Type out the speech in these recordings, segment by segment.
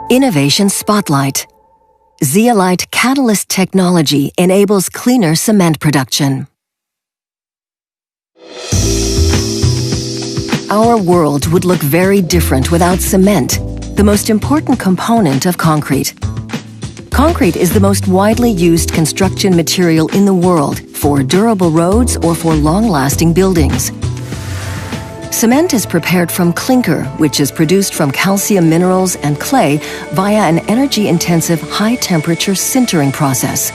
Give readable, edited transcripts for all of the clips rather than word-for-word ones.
Innovation Spotlight. Zeolite catalyst technology enables cleaner cement production. Our world would look very different without cement, the most important component of concrete. Concrete is the most widely used construction material in the world for durable roads or for long-lasting buildings. Cement is prepared from clinker, which is produced from calcium minerals and clay via an energy-intensive high-temperature sintering process.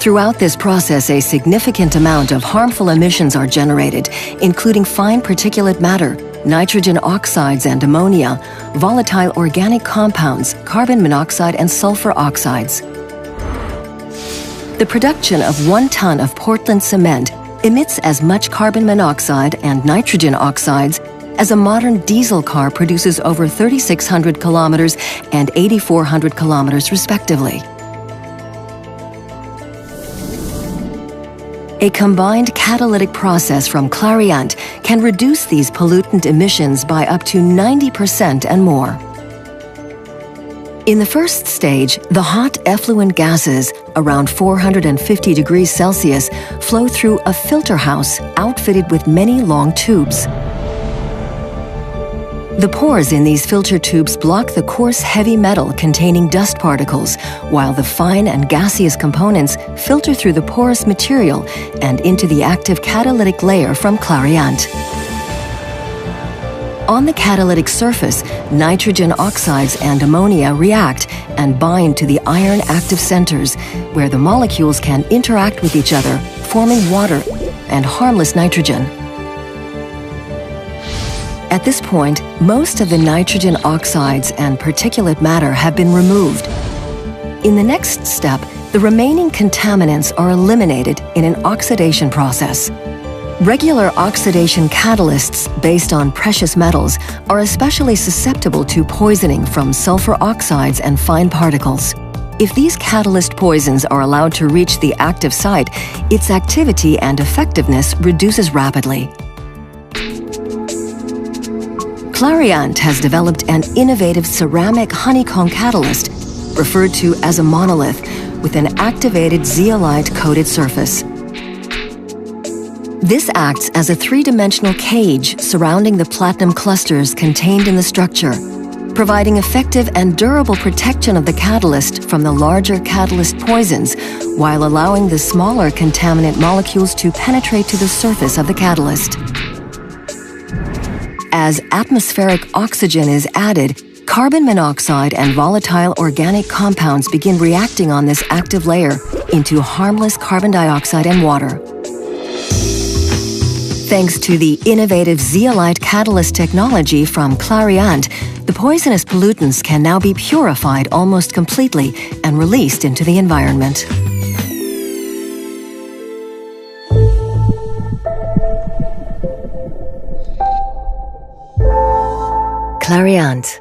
Throughout this process, a significant amount of harmful emissions are generated, including fine particulate matter, nitrogen oxides and ammonia, volatile organic compounds, carbon monoxide and sulfur oxides. The production of 1 ton of Portland cement emits as much carbon monoxide and nitrogen oxides as a modern diesel car produces over 3,600 kilometers and 8,400 kilometers respectively. A combined catalytic process from Clariant can reduce these pollutant emissions by up to 90% and more. In the first stage, the hot effluent gases, around 450 degrees Celsius, flow through a filter house outfitted with many long tubes. The pores in these filter tubes block the coarse heavy metal containing dust particles, while the fine and gaseous components filter through the porous material and into the active catalytic layer from Clariant. On the catalytic surface, nitrogen oxides and ammonia react and bind to the iron active centers, where the molecules can interact with each other, forming water and harmless nitrogen. At this point, most of the nitrogen oxides and particulate matter have been removed. In the next step, the remaining contaminants are eliminated in an oxidation process. Regular oxidation catalysts based on precious metals are especially susceptible to poisoning from sulfur oxides and fine particles. If these catalyst poisons are allowed to reach the active site, its activity and effectiveness reduces rapidly. Clariant has developed an innovative ceramic honeycomb catalyst, referred to as a monolith, with an activated zeolite-coated surface. This acts as a three-dimensional cage surrounding the platinum clusters contained in the structure, providing effective and durable protection of the catalyst from the larger catalyst poisons, while allowing the smaller contaminant molecules to penetrate to the surface of the catalyst. As atmospheric oxygen is added, carbon monoxide and volatile organic compounds begin reacting on this active layer into harmless carbon dioxide and water. Thanks to the innovative zeolite catalyst technology from Clariant, the poisonous pollutants can now be purified almost completely and released into the environment. Clariant.